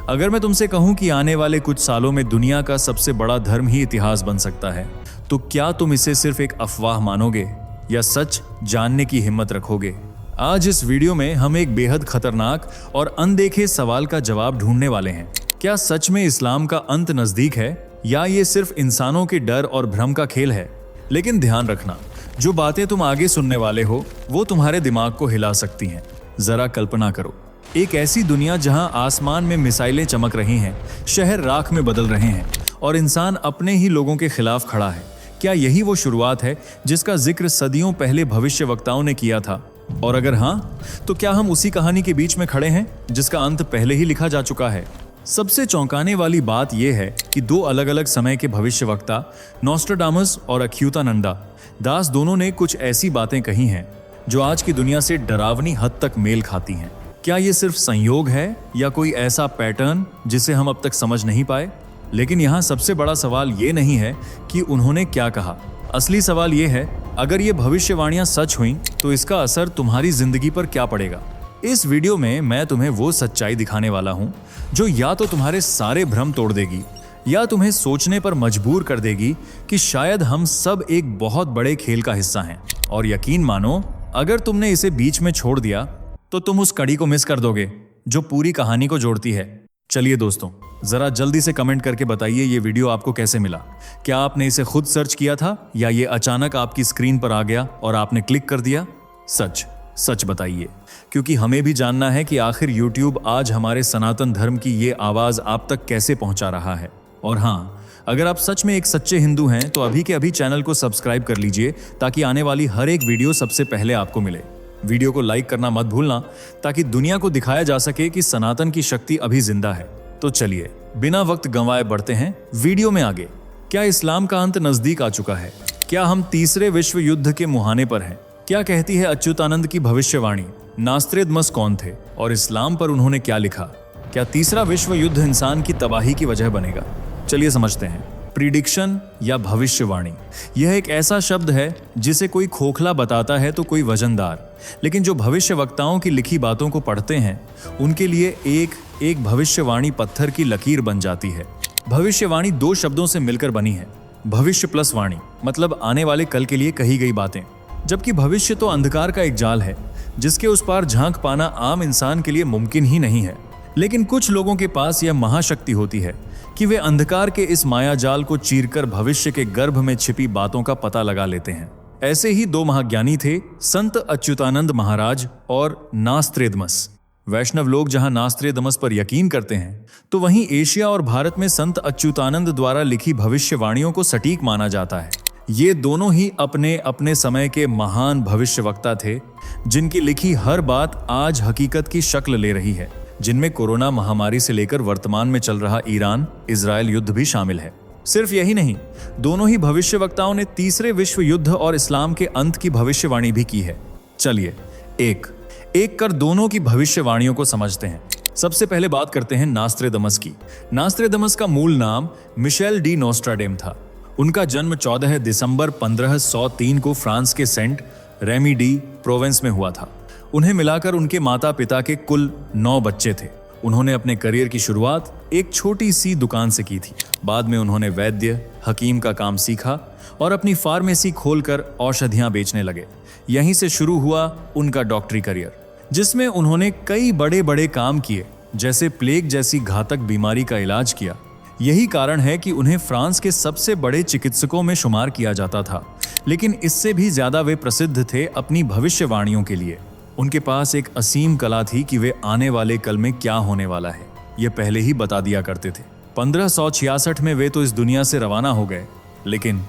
अगर मैं तुमसे कहूं कि आने वाले कुछ सालों में दुनिया का सबसे बड़ा धर्म ही इतिहास बन सकता है, तो क्या तुम इसे सिर्फ एक अफवाह मानोगे या सच जानने की हिम्मत रखोगे? आज इस वीडियो में हम एक बेहद खतरनाक और अनदेखे सवाल का जवाब ढूंढने वाले हैं। क्या सच में इस्लाम का अंत नजदीक है या ये सिर्फ इंसानों के डर और भ्रम का खेल है? लेकिन ध्यान रखना, जो बातें तुम आगे सुनने वाले हो वो तुम्हारे दिमाग को हिला सकती हैं। जरा कल्पना करो, एक ऐसी दुनिया जहां आसमान में मिसाइलें चमक रही हैं, शहर राख में बदल रहे हैं और इंसान अपने ही लोगों के खिलाफ खड़ा है। क्या यही वो शुरुआत है जिसका जिक्र सदियों पहले भविष्यवक्ताओं ने किया था? और अगर हाँ, तो क्या हम उसी कहानी के बीच में खड़े हैं जिसका अंत पहले ही लिखा जा चुका है? सबसे चौंकाने वाली बात यह है कि दो अलग अलग समय के भविष्यवक्ता नोस्ट्राडामस और अच्युतानंदा दास दोनों ने कुछ ऐसी बातें कही हैं जो आज की दुनिया से डरावनी हद तक मेल खाती हैं। क्या ये सिर्फ संयोग है या कोई ऐसा पैटर्न जिसे हम अब तक समझ नहीं पाए? लेकिन यहाँ सबसे बड़ा सवाल ये नहीं है कि उन्होंने क्या कहा। असली सवाल ये है, अगर ये भविष्यवाणियां सच हुई तो इसका असर तुम्हारी जिंदगी पर क्या पड़ेगा? इस वीडियो में मैं तुम्हें वो सच्चाई दिखाने वाला हूँ जो या तो तुम्हारे सारे भ्रम तोड़ देगी या तुम्हें सोचने पर मजबूर कर देगी कि शायद हम सब एक बहुत बड़े खेल का हिस्सा हैं। और यकीन मानो, अगर तुमने इसे बीच में छोड़ दिया तो तुम उस कड़ी को मिस कर दोगे जो पूरी कहानी को जोड़ती है। चलिए दोस्तों, जरा जल्दी से कमेंट करके बताइए ये वीडियो आपको कैसे मिला। क्या आपने इसे खुद सर्च किया था या ये अचानक आपकी स्क्रीन पर आ गया और आपने क्लिक कर दिया? सच सच बताइए, क्योंकि हमें भी जानना है कि आखिर YouTube आज हमारे सनातन धर्म की ये आवाज आप तक कैसे पहुंचा रहा है। और हाँ, अगर आप सच में एक सच्चे हिंदू हैं तो अभी के अभी चैनल को सब्सक्राइब कर लीजिए ताकि आने वाली हर एक वीडियो सबसे पहले आपको मिले। वीडियो को लाइक करना मत भूलना ताकि दुनिया को दिखाया जा सके कि सनातन की शक्ति अभी जिंदा है। तो चलिए बिना वक्त गंवाए बढ़ते हैं वीडियो में आगे। क्या इस्लाम का अंत नजदीक आ चुका है? क्या हम तीसरे विश्व युद्ध के मुहाने पर हैं? क्या कहती है अच्युतानंद की भविष्यवाणी? नोस्ट्राडामस कौन थे और इस्लाम पर उन्होंने क्या लिखा? क्या तीसरा विश्व युद्ध इंसान की तबाही की वजह बनेगा? चलिए समझते हैं। प्रिडिक्शन या भविष्यवाणी, यह एक ऐसा शब्द है जिसे कोई खोखला बताता है तो कोई वजनदार, लेकिन जो भविष्यवक्ताओं की लिखी बातों को पढ़ते हैं उनके लिए एक भविष्यवाणी पत्थर की लकीर बन जाती है। भविष्यवाणी दो शब्दों से मिलकर बनी है, भविष्य प्लस वाणी, मतलब आने वाले कल के लिए कही गई बातें, जबकि भविष्य तो अंधकार का एक जाल है जिसके उस पार झांक पाना आम इंसान के लिए मुमकिन ही नहीं है। लेकिन कुछ लोगों के पास यह महाशक्ति होती है कि वे अंधकार के इस माया जाल को चीरकर भविष्य के गर्भ में छिपी बातों का पता लगा लेते हैं। ऐसे ही दो महाज्ञानी थे, संत अच्युतानंद महाराज और नोस्ट्राडामस। वैष्णव लोग जहां नोस्ट्राडामस पर यकीन करते हैं तो वहीं एशिया और भारत में संत अच्युतानंद द्वारा लिखी भविष्यवाणियों को सटीक माना जाता है। ये दोनों ही अपने अपने समय के महान भविष्यवक्ता थे जिनकी लिखी हर बात आज हकीकत की शक्ल ले रही है, जिनमें कोरोना महामारी से लेकर वर्तमान में चल रहा ईरान इजराइल युद्ध भी शामिल है। सिर्फ यही नहीं, दोनों ही भविष्यवक्ताओं ने तीसरे विश्व युद्ध और इस्लाम के अंत की भविष्यवाणी भी की है। चलिए एक एक कर दोनों की भविष्यवाणियों को समझते हैं। सबसे पहले बात करते हैं नोस्ट्राडामस की। नोस्ट्राडामस का मूल नाम मिशेल डी नोस्ट्राडेम था। उनका जन्म 14 दिसंबर 1503 को फ्रांस के सेंट रेमी डी प्रोवेंस में हुआ था। उन्हें मिलाकर उनके माता पिता के कुल 9 बच्चे थे। उन्होंने अपने करियर की शुरुआत एक छोटी सी दुकान से की थी। बाद में उन्होंने वैद्य हकीम का काम सीखा और अपनी फार्मेसी खोलकर औषधियां बेचने लगे। यहीं से शुरू हुआ उनका डॉक्टरी करियर, जिसमें उन्होंने कई बड़े बड़े काम किए, जैसे प्लेग जैसी घातक बीमारी का इलाज किया। यही कारण है कि उन्हें फ्रांस के सबसे बड़े चिकित्सकों में शुमार किया जाता था। लेकिन इससे भी ज्यादा वे प्रसिद्ध थे अपनी भविष्यवाणियों के लिए। उनके पास एक असीम कला थी कि वे आने वाले कल में क्या होने वाला है ये पहले ही बता दिया करते थे। 1566 में वे तो इस दुनिया से रवाना हो गए, लेकिन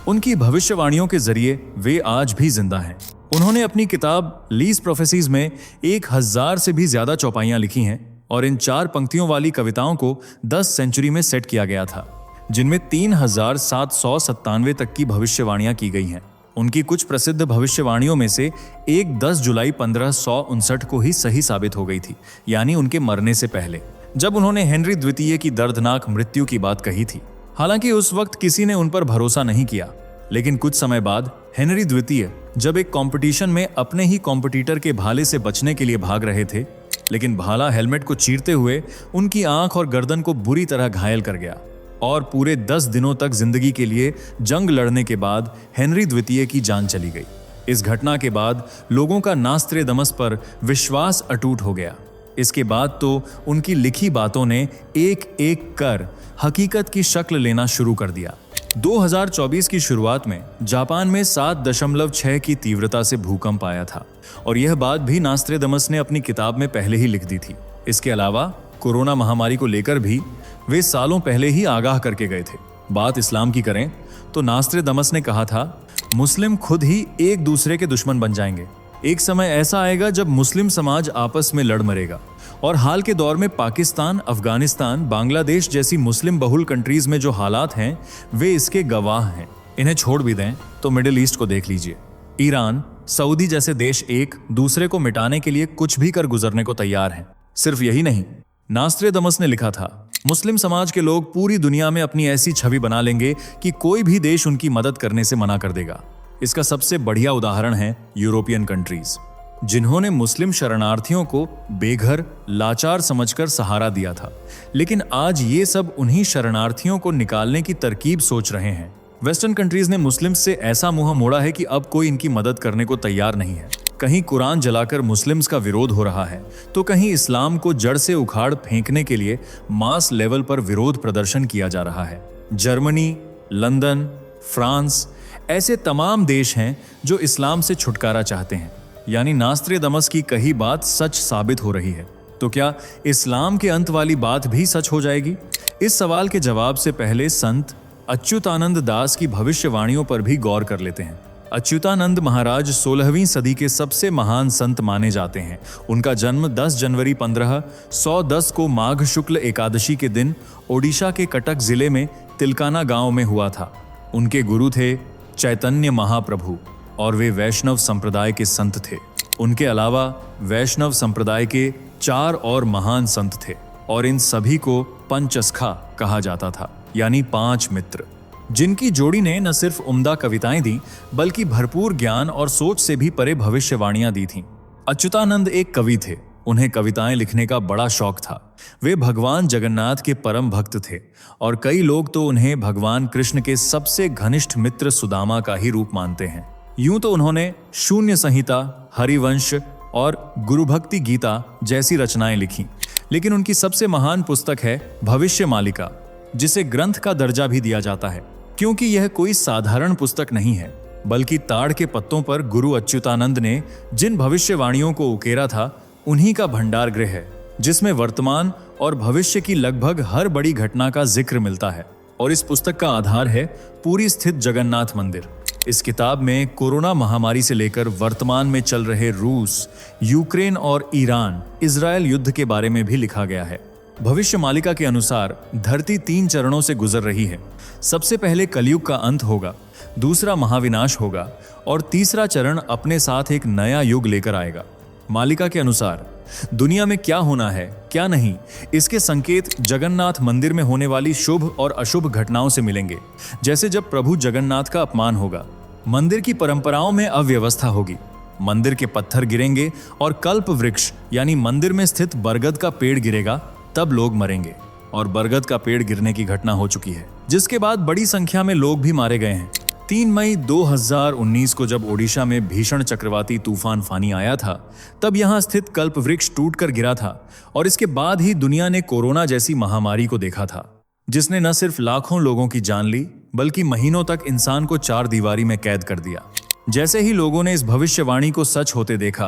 उनकी भविष्यवाणियों के जरिए वे आज भी जिंदा हैं। उन्होंने अपनी किताब लीज प्रोफेसीज में 1000 से भी ज्यादा चौपाइयां लिखी हैं और इन 4 पंक्तियों वाली कविताओं को 10 सेंचुरी में सेट किया गया था, जिनमें 3797 तक की भविष्यवाणियां की गई हैं। उनकी कुछ प्रसिद्ध भविष्यवाणियों में से एक 10 जुलाई 1559 को ही सही साबित हो गई थी, यानी उनके मरने से पहले, जब उन्होंने हेनरी द्वितीय की दर्दनाक मृत्यु की बात कही थी। हालांकि उस वक्त किसी ने उन पर भरोसा नहीं किया, लेकिन कुछ समय बाद हेनरी द्वितीय जब एक कंपटीशन में अपने ही कॉम्पिटिटर के भाले से बचने के लिए भाग रहे थे, लेकिन भाला हेलमेट को चीरते हुए उनकी आंख और गर्दन को बुरी तरह घायल कर गया और पूरे 10 दिनों तक जिंदगी के लिए जंग लड़ने के बाद हेनरी द्वितीय की जान चली गई। इस घटना के बाद लोगों का नास्त्रेदमस पर विश्वास अटूट हो गया। इसके बाद तो उनकी लिखी बातों ने एक एक कर हकीकत की शक्ल लेना शुरू कर दिया। 2024 की शुरुआत में जापान में 7.6 की तीव्रता से भूकंप आया था और यह बात भी नास्त्रेदमस ने अपनी किताब में पहले ही लिख दी थी। इसके अलावा कोरोना महामारी को लेकर भी वे सालों पहले ही आगाह करके गए थे। बात इस्लाम की करें तो नास्त्रेदमस ने कहा था, मुस्लिम खुद ही एक दूसरे के दुश्मन बन जाएंगे। एक समय ऐसा आएगा जब मुस्लिम समाज आपस में लड़ मरेगा और हाल के दौर में पाकिस्तान, अफगानिस्तान, बांग्लादेश जैसी मुस्लिम बहुल कंट्रीज में जो हालात हैं वे इसके गवाह हैं। इन्हें छोड़ भी दें तो मिडिल ईस्ट को देख लीजिए। ईरान, सऊदी जैसे देश एक दूसरे को मिटाने के लिए कुछ भी कर गुजरने को तैयार हैं। सिर्फ यही नहीं, नास्त्रेदमस ने लिखा था, मुस्लिम समाज के लोग पूरी दुनिया में अपनी ऐसी छवि बना लेंगे कि कोई भी देश उनकी मदद करने से मना कर देगा। इसका सबसे बढ़िया उदाहरण है यूरोपियन कंट्रीज, जिन्होंने मुस्लिम शरणार्थियों को बेघर, लाचार समझकर सहारा दिया था, लेकिन आज ये सब उन्हीं शरणार्थियों को निकालने की तरकीब सोच रहे हैं। वेस्टर्न कंट्रीज ने मुस्लिम से ऐसा मुंह मोड़ा है कि अब कोई इनकी मदद करने को तैयार नहीं है। कहीं कुरान जलाकर मुस्लिम्स का विरोध हो रहा है तो कहीं इस्लाम को जड़ से उखाड़ फेंकने के लिए मास लेवल पर विरोध प्रदर्शन किया जा रहा है। जर्मनी, लंदन, फ्रांस ऐसे तमाम देश हैं जो इस्लाम से छुटकारा चाहते हैं। यानी नास्त्रेदमस की कही बात सच साबित हो रही है। तो क्या इस्लाम के अंत वाली बात भी सच हो जाएगी? इस सवाल के जवाब से पहले संत अच्युतानंद दास की भविष्यवाणियों पर भी गौर कर लेते हैं। अच्युतानंद महाराज 16वीं सदी के सबसे महान संत माने जाते हैं। उनका जन्म 10 जनवरी 1510 को माघ शुक्ल एकादशी के दिन ओडिशा के कटक जिले में तिलकाना गांव में हुआ था। उनके गुरु थे चैतन्य महाप्रभु और वे वैष्णव संप्रदाय के संत थे। उनके अलावा वैष्णव संप्रदाय के 4 और महान संत थे और इन सभी को पंचसखा कहा जाता था, यानी 5 मित्र, जिनकी जोड़ी ने न सिर्फ उम्दा कविताएं दी बल्कि भरपूर ज्ञान और सोच से भी परे भविष्यवाणियां दी थीं। अच्युतानंद एक कवि थे। उन्हें कविताएं लिखने का बड़ा शौक था। वे भगवान जगन्नाथ के परम भक्त थे और कई लोग तो उन्हें भगवान कृष्ण के सबसे घनिष्ठ मित्र सुदामा का ही रूप मानते हैं। यूं तो उन्होंने शून्य संहिता, हरिवंश और गुरुभक्ति गीता जैसी रचनाएं लिखी, लेकिन उनकी सबसे महान पुस्तक है भविष्य मालिका, जिसे ग्रंथ का दर्जा भी दिया जाता है, क्योंकि यह कोई साधारण पुस्तक नहीं है, बल्कि ताड़ के पत्तों पर गुरु अच्युतानंद ने जिन भविष्यवाणियों को उकेरा था उन्हीं का भंडार गृह है, जिसमें वर्तमान और भविष्य की लगभग हर बड़ी घटना का जिक्र मिलता है। और इस पुस्तक का आधार है पुरी स्थित जगन्नाथ मंदिर। इस किताब में कोरोना महामारी से लेकर वर्तमान में चल रहे रूस, यूक्रेन और ईरान, इजराइल युद्ध के बारे में भी लिखा गया है। भविष्य मालिका के अनुसार धरती 3 चरणों से गुजर रही है। सबसे पहले कलयुग का अंत होगा, दूसरा महाविनाश होगा और तीसरा चरण अपने साथ एक नया युग लेकर आएगा। मालिका के अनुसार दुनिया में क्या होना है, क्या नहीं, इसके संकेत जगन्नाथ मंदिर में होने वाली शुभ और अशुभ घटनाओं से मिलेंगे। जैसे जब प्रभु जगन्नाथ का अपमान होगा, मंदिर की परंपराओं में अव्यवस्था होगी, मंदिर के पत्थर गिरेंगे और कल्प वृक्ष यानी मंदिर में स्थित बरगद का पेड़ गिरेगा, तब लोग मरेंगे। और बरगद का पेड़ गिरने की घटना हो चुकी है, जिसके बाद बड़ी संख्या में लोग भी मारे गए हैं। 3 मई 2019 को जब ओडिशा में भीषण चक्रवाती तूफान फानी आया था, तब यहां स्थित कल्प वृक्ष टूटकर गिरा था और इसके बाद ही दुनिया ने कोरोना जैसी महामारी को देखा था, जिसने न सिर्फ लाखों लोगों की जान ली बल्कि महीनों तक इंसान को 4 दीवारी में कैद कर दिया। जैसे ही लोगों ने इस भविष्यवाणी को सच होते देखा,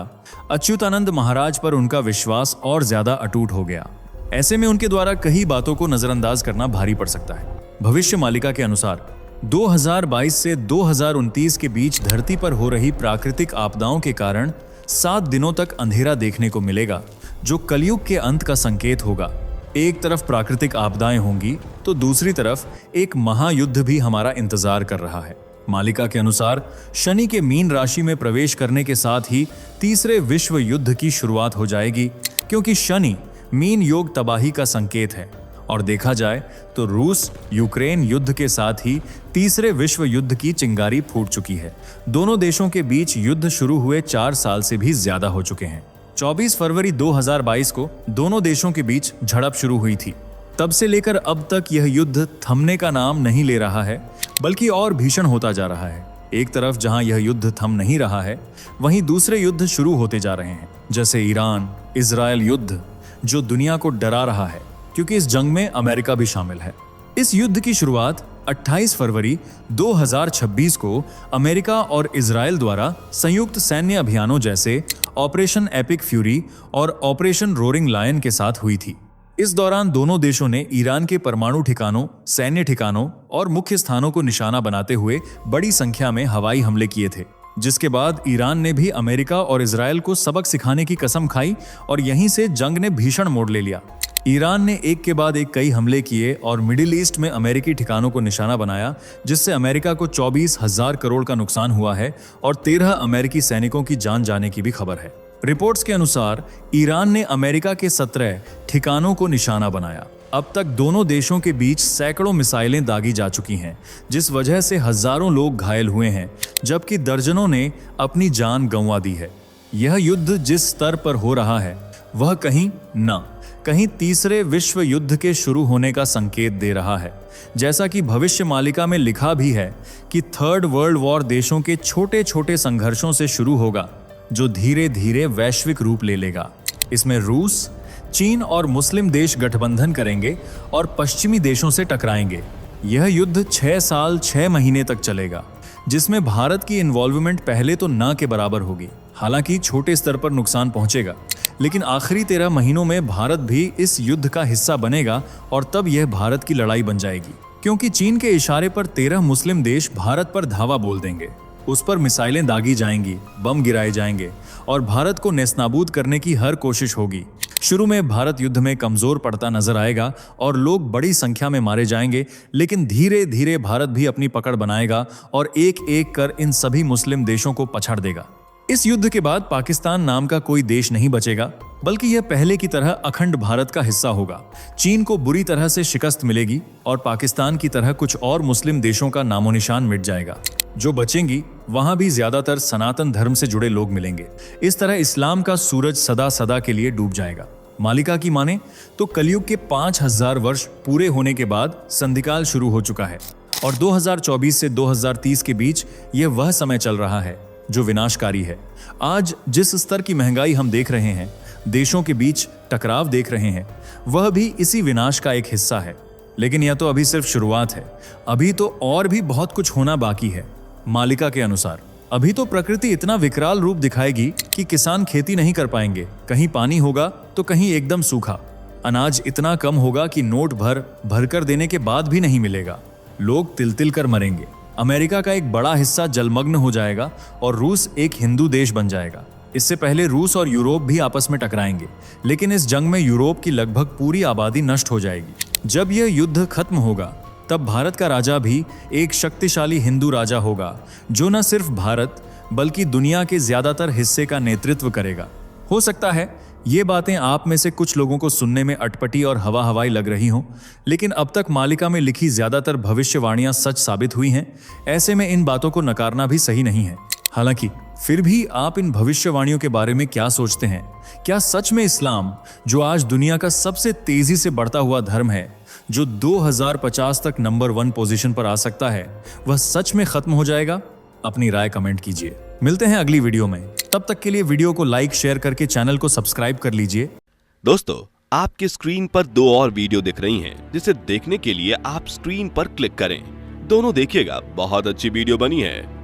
अच्युतानंद महाराज पर उनका विश्वास और ज्यादा अटूट हो गया। ऐसे में उनके द्वारा कई बातों को नजरअंदाज करना भारी पड़ सकता है। भविष्य मालिका के अनुसार 2022 से 2029 के बीच धरती पर हो रही प्राकृतिक आपदाओं के कारण 7 दिनों तक अंधेरा देखने को मिलेगा, जो कलयुग के अंत का संकेत होगा। एक तरफ प्राकृतिक आपदाएं होंगी तो दूसरी तरफ एक महायुद्ध भी हमारा इंतजार कर रहा है। मालिका के अनुसार शनि के मीन राशि में प्रवेश करने के साथ ही तीसरे विश्व युद्ध की शुरुआत हो जाएगी, क्योंकि शनि मीन योग तबाही का संकेत है। और देखा जाए तो रूस यूक्रेन युद्ध के साथ ही तीसरे विश्व युद्ध की चिंगारी फूट चुकी है। दोनों देशों के बीच युद्ध शुरू हुए 4 साल से भी ज्यादा हो चुके हैं। 24 फरवरी 2022 को दोनों देशों के बीच झड़प शुरू हुई थी। तब से लेकर अब तक यह युद्ध थमने का नाम नहीं ले रहा है, बल्कि और भीषण होता जा रहा है। एक तरफ जहां यह युद्ध थम नहीं रहा है, वहीं दूसरे युद्ध शुरू होते जा रहे हैं, जैसे ईरान इजराइल युद्ध, जो दुनिया को डरा रहा है क्योंकि इस जंग में अमेरिका भी शामिल है। इस युद्ध की शुरुआत 28 फरवरी 2026 को अमेरिका और इजराइल द्वारा संयुक्त सैन्य अभियानों जैसे ऑपरेशन एपिक फ्यूरी और ऑपरेशन रोरिंग लायन के साथ हुई थी। इस दौरान दोनों देशों ने ईरान के परमाणु ठिकानों, सैन्य ठिकानों और मुख्य स्थानों को निशाना बनाते हुए बड़ी संख्या में हवाई हमले किए थे, जिसके बाद ईरान ने भी अमेरिका और इजराइल को सबक सिखाने की कसम खाई और यहीं से जंग ने भीषण मोड़ ले लिया। ईरान ने एक के बाद एक कई हमले किए और मिडिल ईस्ट में अमेरिकी ठिकानों को निशाना बनाया, जिससे अमेरिका को 24,000 करोड़ का नुकसान हुआ है और 13 अमेरिकी सैनिकों की जान जाने की भी खबर है। रिपोर्ट्स के अनुसार ईरान ने अमेरिका के 17 ठिकानों को निशाना बनाया। अब तक दोनों देशों के बीच सैकड़ों मिसाइलें दागी जा चुकी हैं, जिस वजह से हजारों लोग घायल हुए हैं, जबकि दर्जनों ने अपनी जान गंवा दी है। यह युद्ध जिस स्तर पर हो रहा है, वह कहीं तीसरे विश्व युद्ध के शुरू होने का संकेत दे रहा है। जैसा कि भविष्य मालिका में लिखा भी है कि थर्ड वर्ल्ड वॉर देशों के छोटे छोटे संघर्षों से शुरू होगा, जो धीरे धीरे वैश्विक रूप ले लेगा। इसमें रूस, चीन और मुस्लिम देश गठबंधन करेंगे और पश्चिमी देशों से टकराएंगे। यह युद्ध 6 साल 6 महीने तक चलेगा, जिसमें भारत की इन्वॉल्वमेंट पहले तो न के बराबर होगी। हालांकि छोटे स्तर पर नुकसान पहुंचेगा, लेकिन आखिरी 13 महीनों में भारत भी इस युद्ध का हिस्सा बनेगा और तब यह भारत की लड़ाई बन जाएगी, क्योंकि चीन के इशारे पर 13 मुस्लिम देश भारत पर धावा बोल देंगे। उस पर मिसाइलें दागी जाएंगी, बम गिराए जाएंगे और भारत को नेस्तनाबूद करने की हर कोशिश होगी। शुरू में भारत युद्ध में कमजोर पड़ता नजर आएगा और लोग बड़ी संख्या में मारे जाएंगे, लेकिन धीरे धीरे भारत भी अपनी पकड़ बनाएगा और एक एक कर इन सभी मुस्लिम देशों को पछाड़ देगा। इस युद्ध के बाद पाकिस्तान नाम का कोई देश नहीं बचेगा, बल्कि यह पहले की तरह अखंड भारत का हिस्सा होगा। चीन को बुरी तरह से शिकस्त मिलेगी और पाकिस्तान की तरह कुछ और मुस्लिम देशों का नामो निशान मिट जाएगा। जो बचेंगी वहां भी ज्यादातर सनातन धर्म से जुड़े लोग मिलेंगे। इस तरह इस्लाम का सूरज सदा सदा के लिए डूब जाएगा। मालिका की माने तो कलयुग के 5000 वर्ष पूरे होने के बाद संधिकाल शुरू हो चुका है और 2024 से 2030 के बीच यह वह समय चल रहा है जो विनाशकारी है। आज जिस स्तर की महंगाई हम देख रहे हैं, देशों के बीच टकराव देख रहे हैं, वह भी इसी विनाश का एक हिस्सा है। लेकिन यह तो अभी सिर्फ शुरुआत है, अभी तो और भी बहुत कुछ होना बाकी है। मालिका के अनुसार अभी तो प्रकृति इतना विकराल रूप दिखाएगी कि किसान खेती नहीं कर पाएंगे। कहीं पानी होगा तो कहीं एकदम सूखा। अनाज इतना कम होगा कि नोट भर कर देने के बाद भी नहीं मिलेगा। लोग तिल तिल कर मरेंगे। अमेरिका का एक बड़ा हिस्सा जलमग्न हो जाएगा और रूस एक हिंदू देश बन जाएगा। इससे पहले रूस और यूरोप भी आपस में टकराएंगे, लेकिन इस जंग में यूरोप की लगभग पूरी आबादी नष्ट हो जाएगी। जब यह युद्ध खत्म होगा, तब भारत का राजा भी एक शक्तिशाली हिंदू राजा होगा, जो न सिर्फ भारत बल्कि दुनिया के ज्यादातर हिस्से का नेतृत्व करेगा। हो सकता है ये बातें आप में से कुछ लोगों को सुनने में अटपटी और हवा हवाई लग रही हों, लेकिन अब तक मालिका में लिखी ज्यादातर भविष्यवाणियां सच साबित हुई हैं। ऐसे में इन बातों को नकारना भी सही नहीं है। हालांकि फिर भी आप इन भविष्यवाणियों के बारे में क्या सोचते हैं? क्या सच में इस्लाम, जो आज दुनिया का सबसे तेजी से बढ़ता हुआ धर्म है, जो 2050 तक नंबर 1 पोजीशन पर आ सकता है, वह सच में खत्म हो जाएगा? अपनी राय कमेंट कीजिए। मिलते हैं अगली वीडियो में। तब तक के लिए वीडियो को लाइक शेयर करके चैनल को सब्सक्राइब कर लीजिए। दोस्तों, आपकी स्क्रीन पर 2 और वीडियो दिख रही हैं, जिसे देखने के लिए आप स्क्रीन पर क्लिक करें। दोनों देखिएगा, बहुत अच्छी वीडियो बनी है।